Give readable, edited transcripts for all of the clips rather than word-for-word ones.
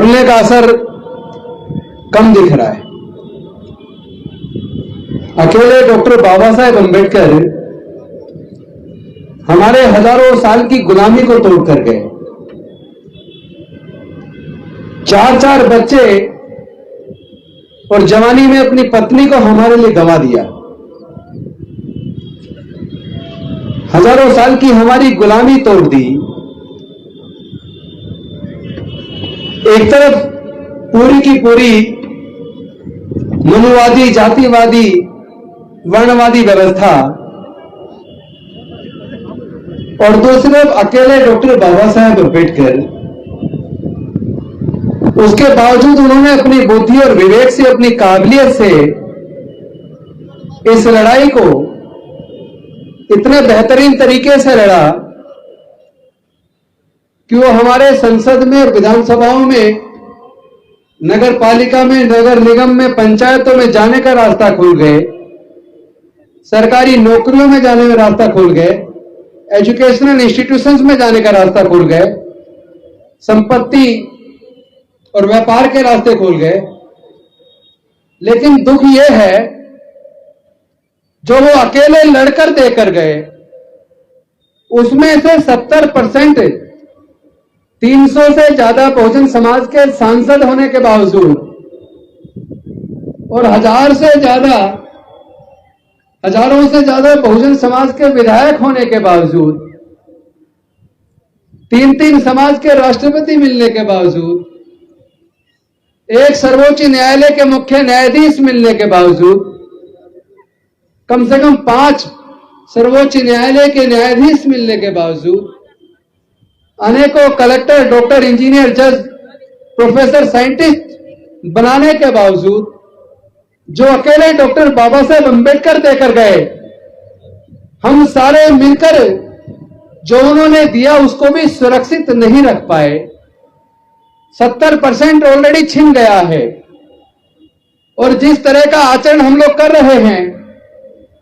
बोलने का असर कम दिख रहा है। अकेले डॉक्टर बाबा साहेब अम्बेडकर हमारे हजारों साल की गुलामी को तोड़ कर गए। 4-4 बच्चे और जवानी में अपनी पत्नी को हमारे लिए गंवा दिया। हजारों साल की हमारी गुलामी तोड़ दी। एक तरफ पूरी की पूरी मनुवादी, जातिवादी, वर्णवादी व्यवस्था और दूसरी तरफ अकेले डॉक्टर बाबा साहेब अम्बेडकर। उसके बावजूद उन्होंने अपनी बुद्धि और विवेक से, अपनी काबिलियत से इस लड़ाई को इतने बेहतरीन तरीके से लड़ा कि वो हमारे संसद में, विधानसभाओं में, नगर पालिका में, नगर निगम में, पंचायतों में जाने का रास्ता खुल गए, सरकारी नौकरियों में जाने में रास्ता खुल गए, एजुकेशनल इंस्टीट्यूशंस में जाने का रास्ता खुल गए, संपत्ति और व्यापार के रास्ते खुल गए। लेकिन दुख यह है, जो वो अकेले लड़कर देकर गए, उसमें से 70% 300 से ज्यादा बहुजन समाज के सांसद होने के बावजूद और हजारों से ज्यादा बहुजन समाज के विधायक होने के बावजूद, 3-3 समाज के राष्ट्रपति मिलने के बावजूद, एक सर्वोच्च न्यायालय के मुख्य न्यायाधीश मिलने के बावजूद, कम से कम 5 सर्वोच्च न्यायालय के न्यायाधीश मिलने के बावजूद, अनेकों कलेक्टर, डॉक्टर, इंजीनियर, जज, प्रोफेसर, साइंटिस्ट बनाने के बावजूद, जो अकेले डॉक्टर बाबा साहेब अम्बेडकर देकर गए, हम सारे मिलकर जो उन्होंने दिया उसको भी सुरक्षित नहीं रख पाए। 70% ऑलरेडी छिन गया है। और जिस तरह का आचरण हम लोग कर रहे हैं,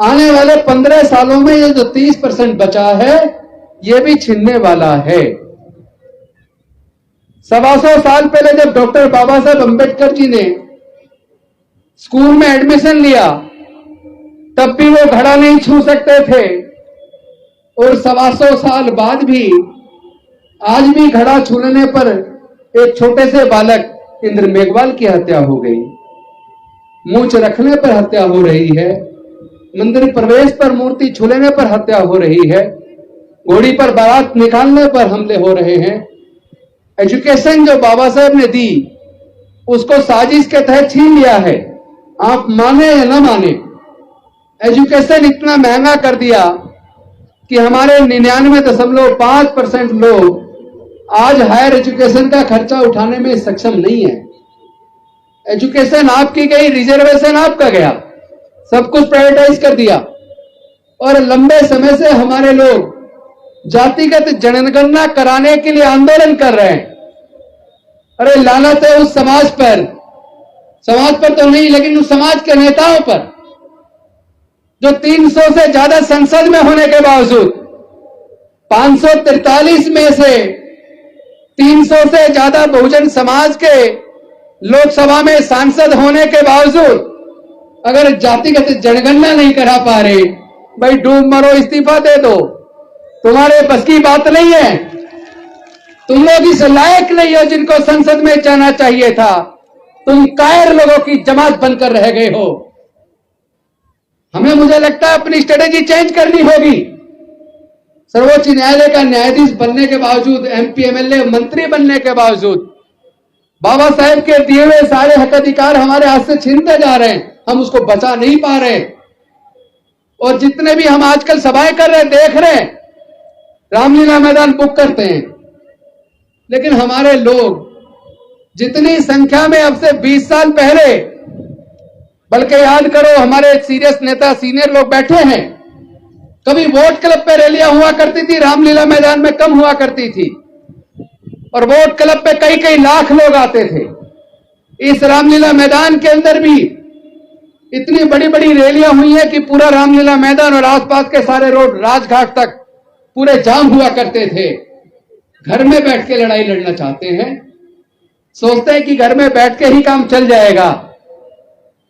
आने वाले 15 सालों में ये जो 30% बचा है, ये भी छिनने वाला है। 125 साल पहले जब डॉक्टर बाबा साहेब अम्बेडकर जी ने स्कूल में एडमिशन लिया, तब भी वो घड़ा नहीं छू सकते थे। और 125 साल बाद भी आज भी घड़ा छूने पर एक छोटे से बालक इंद्र मेघवाल की हत्या हो गई, मूंछ रखने पर हत्या हो रही है, मंदिर प्रवेश पर मूर्ति छूने पर हत्या हो रही है, घोड़ी पर बारात निकालने पर हमले हो रहे हैं। एजुकेशन जो बाबा साहेब ने दी, उसको साजिश के तहत छीन लिया है। आप माने या न माने, एजुकेशन इतना महंगा कर दिया कि हमारे 99.5% लोग आज हायर एजुकेशन का खर्चा उठाने में सक्षम नहीं है। एजुकेशन आपकी गई, रिजर्वेशन आपका गया, सब कुछ प्राइवेटाइज कर दिया। और लंबे समय से हमारे लोग जातिगत जनगणना कराने के लिए आंदोलन कर रहे हैं। अरे लानत है उस समाज पर तो नहीं, लेकिन उस समाज के नेताओं पर जो 300 से ज्यादा संसद में होने के बावजूद, 543 में से 300 से ज्यादा बहुजन समाज के लोकसभा में सांसद होने के बावजूद अगर जातिगत जनगणना नहीं करा पा रहे, भाई डूब मरो, इस्तीफा दे दो, तुम्हारे बस की बात नहीं है। तुम लोग इस लायक नहीं हो जिनको संसद में जाना चाहिए था। तुम कायर लोगों की जमात बनकर रह गए हो। हमें, मुझे लगता है, अपनी स्ट्रेटेजी चेंज करनी होगी। सर्वोच्च न्यायालय का न्यायाधीश बनने के बावजूद, MP, MLA, मंत्री बनने के बावजूद, बाबा साहेब के दिए हुए सारे हक अधिकार हमारे हाथ से छीनते जा रहे हैं, हम उसको बचा नहीं पा रहे। और जितने भी हम आजकल सभाएं कर रहे हैं, देख रहे हैं, रामलीला मैदान बुक करते हैं, लेकिन हमारे लोग जितनी संख्या में अब से 20 साल पहले, बल्कि याद करो हमारे सीरियस नेता, सीनियर लोग बैठे हैं, कभी वोट क्लब पे रैलियां हुआ करती थी, रामलीला मैदान में कम हुआ करती थी, और वोट क्लब पे कई लाख लोग आते थे। इस रामलीला मैदान के अंदर भी इतनी बड़ी बड़ी रैलियां हुई है कि पूरा रामलीला मैदान और आसपास के सारे रोड, राजघाट तक पूरे जाम हुआ करते थे। घर में बैठ के लड़ाई लड़ना चाहते हैं, सोचते हैं कि घर में बैठ के ही काम चल जाएगा।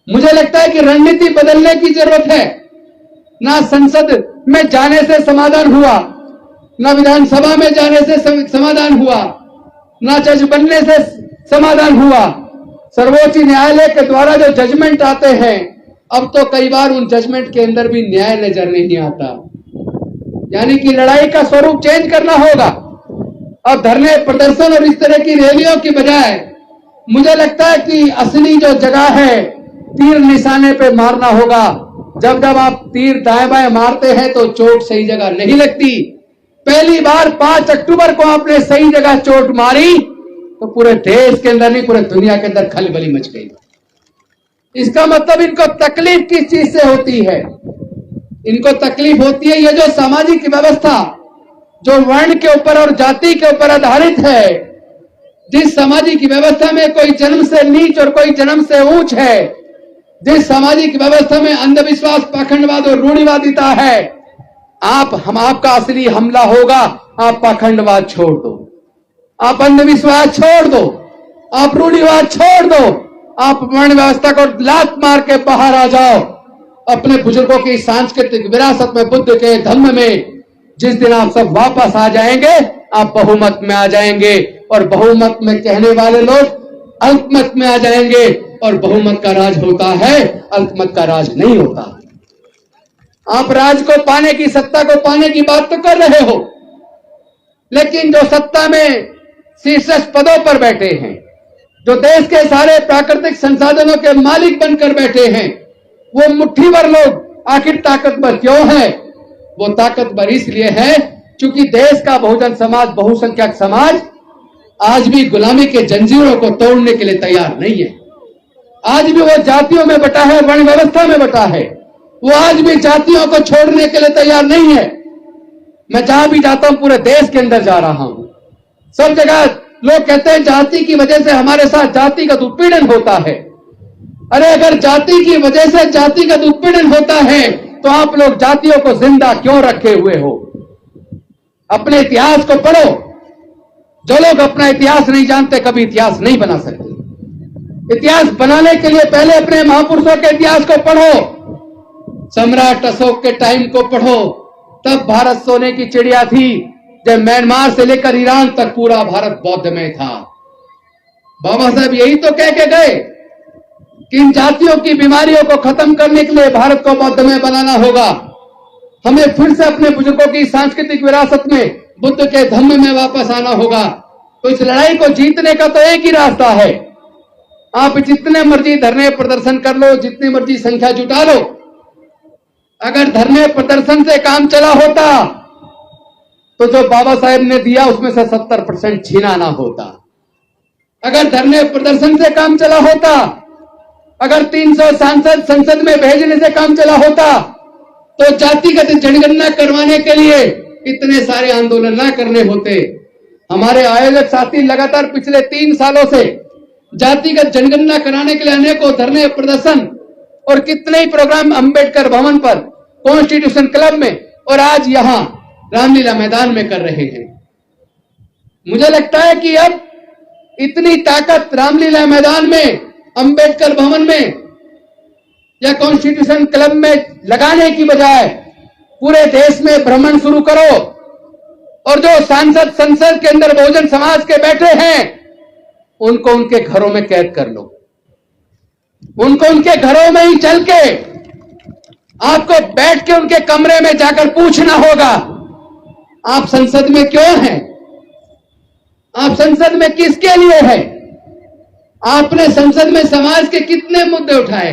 मुझे लगता है कि रणनीति बदलने की जरूरत है। ना संसद में जाने से समाधान हुआ, ना विधानसभा में जाने से समाधान हुआ, ना जज बनने से समाधान हुआ। सर्वोच्च न्यायालय के द्वारा जो जजमेंट आते हैं, अब तो कई बार उन जजमेंट के अंदर भी न्याय नजर नहीं आता। यानी कि लड़ाई का स्वरूप चेंज करना होगा। अब धरने प्रदर्शन और इस तरह की रैलियों की बजाय मुझे लगता है कि असली जो जगह है, तीर निशाने पे मारना होगा। जब जब आप तीर दाएं बाएं मारते हैं तो चोट सही जगह नहीं लगती। पहली बार 5 अक्टूबर को आपने सही जगह चोट मारी तो पूरे देश के अंदर नहीं, पूरे दुनिया के अंदर खलबली मच गई। इसका मतलब इनको तकलीफ किस चीज से होती है? इनको तकलीफ होती है ये जो सामाजिक व्यवस्था जो वर्ण के ऊपर और जाति के ऊपर आधारित है, जिस सामाजिक व्यवस्था में कोई जन्म से नीच और कोई जन्म से ऊंच है, जिस सामाजिक व्यवस्था में अंधविश्वास, पाखंडवाद और रूढ़िवादिता है, आपका असली हमला होगा। आप पाखंडवाद छोड़ दो, आप अंधविश्वास छोड़ दो, आप रूढ़िवाद छोड़ दो, आप वर्ण व्यवस्था को लात मार के बाहर आ जाओ। अपने बुजुर्गों की सांस्कृतिक विरासत में, बुद्ध के धम्म में जिस दिन आप सब वापस आ जाएंगे, आप बहुमत में आ जाएंगे। और बहुमत में कहने वाले लोग अल्पमत में आ जाएंगे। और बहुमत का राज होता है, अल्पमत का राज नहीं होता। आप राज को पाने की, सत्ता को पाने की बात तो कर रहे हो, लेकिन जो सत्ता में शीर्ष पदों पर बैठे हैं, जो देश के सारे प्राकृतिक संसाधनों के मालिक बनकर बैठे हैं, वो मुट्ठी भर लोग आखिर ताकतवर क्यों है? वो ताकतवर इसलिए है क्योंकि देश का बहुजन समाज, बहुसंख्यक समाज आज भी गुलामी के जंजीरों को तोड़ने के लिए तैयार नहीं है। आज भी वो जातियों में बटा है, वर्ण व्यवस्था में बटा है। वो आज भी जातियों को छोड़ने के लिए तैयार नहीं है। मैं जहां भी जाता हूं, पूरे देश के अंदर जा रहा हूं, सब जगह लोग कहते हैं जाति की वजह से हमारे साथ जातिगत उत्पीड़न होता है। अरे अगर जाति की वजह से जातिगत उत्पीड़न होता है तो आप लोग जातियों को जिंदा क्यों रखे हुए हो? अपने इतिहास को पढ़ो। जो लोग अपना इतिहास नहीं जानते कभी इतिहास नहीं बना सकते। इतिहास बनाने के लिए पहले अपने महापुरुषों के इतिहास को पढ़ो। सम्राट अशोक के टाइम को पढ़ो। तब भारत सोने की चिड़िया थी, जब म्यांमार से लेकर ईरान तक पूरा भारत बौद्धमय था। बाबा साहब यही तो कह के गए कि इन जातियों की बीमारियों को खत्म करने के लिए भारत को बौद्धमय बनाना होगा। हमें फिर से अपने बुजुर्गों की सांस्कृतिक विरासत में, बुद्ध के धम्म में वापस आना होगा। तो इस लड़ाई को जीतने का तो एक ही रास्ता है। आप जितने मर्जी धरने प्रदर्शन कर लो, जितनी मर्जी संख्या जुटा लो, अगर धरने प्रदर्शन से काम चला होता तो जो बाबा साहेब ने दिया उसमें से 70% छीना ना होता। अगर धरने प्रदर्शन से काम चला होता, अगर 300 सांसद संसद में भेजने से काम चला होता, तो जातिगत जनगणना करवाने के लिए इतने सारे आंदोलन ना करने होते। हमारे आयोजक साथी लगातार पिछले 3 सालों से जातिगत जनगणना कराने के लिए अनेकों धरने प्रदर्शन और कितने ही प्रोग्राम अंबेडकर भवन पर, कॉन्स्टिट्यूशन क्लब में और आज यहां रामलीला मैदान में कर रहे हैं। मुझे लगता है कि अब इतनी ताकत रामलीला मैदान में, अंबेडकर भवन में या कॉन्स्टिट्यूशन क्लब में लगाने की बजाय पूरे देश में भ्रमण शुरू करो और जो सांसद संसद के अंदर बहुजन समाज के बैठे हैं उनको उनके घरों में कैद कर लो। उनको उनके घरों में ही चल के आपको बैठ के उनके कमरे में जाकर पूछना होगा, आप संसद में क्यों हैं? आप संसद में किसके लिए है? आपने संसद में समाज के कितने मुद्दे उठाए?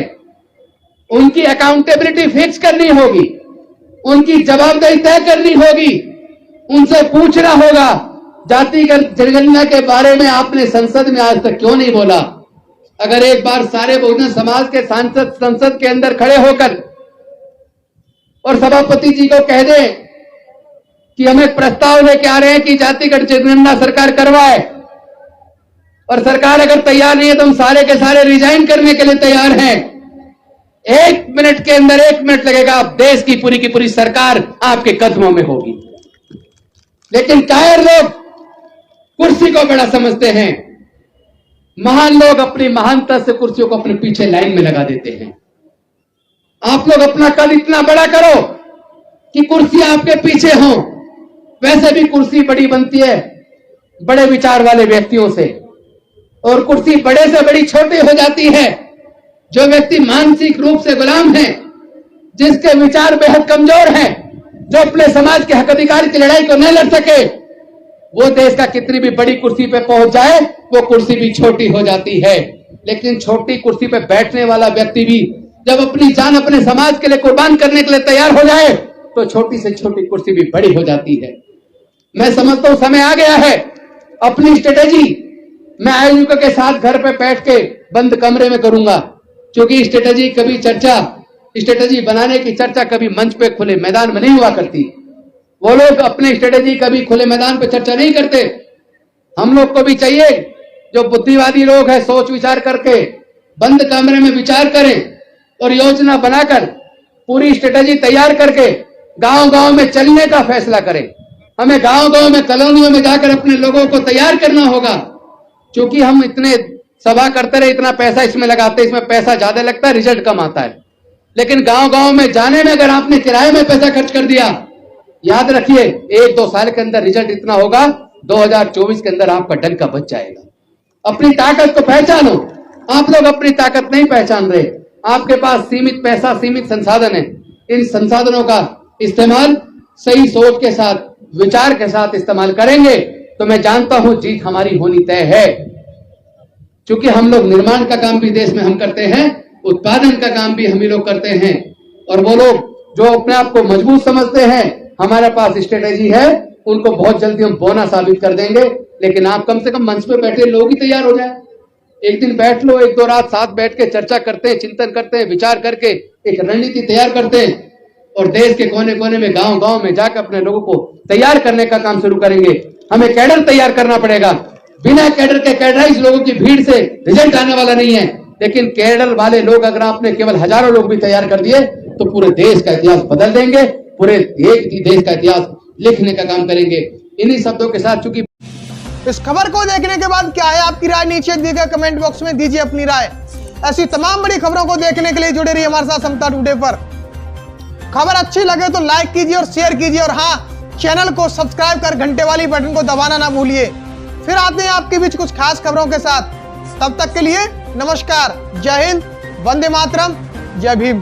उनकी अकाउंटेबिलिटी फिक्स करनी होगी, उनकी जवाबदेही तय करनी होगी, उनसे पूछना होगा जातिगत जनगणना के बारे में आपने संसद में आज तक क्यों नहीं बोला? अगर एक बार सारे बहुजन समाज के सांसद संसद के अंदर खड़े होकर और सभापति जी को कह दे कि हम एक प्रस्ताव लेके आ रहे हैं कि जातिगत जनगणना सरकार करवाए, और सरकार अगर तैयार नहीं है तो हम सारे के सारे रिजाइन करने के लिए तैयार हैं। 1 मिनट के अंदर 1 मिनट लगेगा, आप देश की पूरी सरकार आपके कदमों में होगी। लेकिन कायर लोग कुर्सी को बड़ा समझते हैं। महान लोग अपनी महानता से कुर्सियों को अपने पीछे लाइन में लगा देते हैं। आप लोग अपना कद इतना बड़ा करो कि कुर्सी आपके पीछे हो। वैसे भी कुर्सी बड़ी बनती है बड़े विचार वाले व्यक्तियों से, और कुर्सी बड़े से बड़ी छोटी हो जाती है जो व्यक्ति मानसिक रूप से गुलाम है, जिसके विचार बेहद कमजोर हैं, जो अपने समाज के हक अधिकार की लड़ाई को न लड़ सके। वो देश का कितनी भी बड़ी कुर्सी पे पहुंच जाए वो कुर्सी भी छोटी हो जाती है। लेकिन छोटी कुर्सी पे बैठने वाला व्यक्ति भी जब अपनी जान अपने समाज के लिए कुर्बान करने के लिए तैयार हो जाए तो छोटी से छोटी कुर्सी भी बड़ी हो जाती है। मैं समझता हूं समय आ गया है अपनी स्ट्रेटेजी मैं आयोजकों के साथ घर पे बैठ के बंद कमरे में करूंगा, क्योंकि स्ट्रेटेजी बनाने की चर्चा कभी मंच पे खुले मैदान में नहीं हुआ करती। वो लोग अपने स्ट्रेटेजी कभी खुले मैदान पे चर्चा नहीं करते। हम लोग को भी चाहिए जो बुद्धिवादी लोग हैं सोच विचार करके बंद कमरे में विचार करें और योजना बनाकर पूरी स्ट्रेटेजी तैयार करके गांव-गांव में चलने का फैसला करें। हमें गांव-गांव में कॉलोनियों में जाकर अपने लोगों को तैयार करना होगा, क्योंकि हम इतने सभा करते रहे, इतना पैसा इसमें लगाते, इसमें पैसा ज्यादा लगता है, रिजल्ट कम आता है। लेकिन गांव-गांव में जाने में अगर आपने किराए में पैसा खर्च कर दिया, याद रखिए 1-2 साल के अंदर रिजल्ट इतना होगा 2024 के अंदर आपका डंका बच जाएगा। अपनी ताकत को पहचानो। आप लोग अपनी ताकत नहीं पहचान रहे। आपके पास सीमित पैसा, सीमित संसाधन है। इन संसाधनों का इस्तेमाल सही सोच के साथ, विचार के साथ इस्तेमाल करेंगे तो मैं जानता हूं जीत हमारी होनी तय है। क्योंकि हम लोग निर्माण का काम भी देश में हम करते हैं, उत्पादन का काम भी हम ही लोग करते हैं। और वो लोग जो अपने आप को मजबूत समझते हैं, हमारे पास स्ट्रेटेजी है, उनको बहुत जल्दी हम बौना साबित कर देंगे। लेकिन आप कम से कम मंच पे बैठे लोग ही तैयार हो जाए। एक दिन बैठ लो, 1-2 रात साथ बैठ के चर्चा करते हैं, चिंतन करते हैं, विचार करके एक रणनीति तैयार करते हैं और देश के कोने कोने में गांव-गांव में जाकर अपने लोगों को तैयार करने का काम शुरू करेंगे। हमें कैडर तैयार करना पड़ेगा। बिना कैडर के कैडराइज लोगों की भीड़ से रिजल्ट आने वाला नहीं है। लेकिन कैडर वाले लोग अगर आपने केवल हजारों लोग भी तैयार कर दिए तो पूरे देश का इतिहास बदल देंगे, पूरे देश का इतिहास लिखने का काम करेंगे। इन्हीं शब्दों के साथ, चूंकि इस खबर को देखने के बाद क्या है आपकी राय, नीचे दिए गए कमेंट बॉक्स में दीजिए अपनी राय। ऐसी तमाम बड़ी खबरों को देखने के लिए जुड़े रहिए हमारे साथ समता टुडे पर। खबर अच्छी लगे तो लाइक कीजिए और शेयर कीजिए, और हाँ, चैनल को सब्सक्राइब कर घंटे वाली बटन को दबाना ना भूलिए। फिर आते हैं आपके बीच कुछ खास खबरों के साथ। तब तक के लिए नमस्कार, जय हिंद, वंदे मातरम, जय भीम।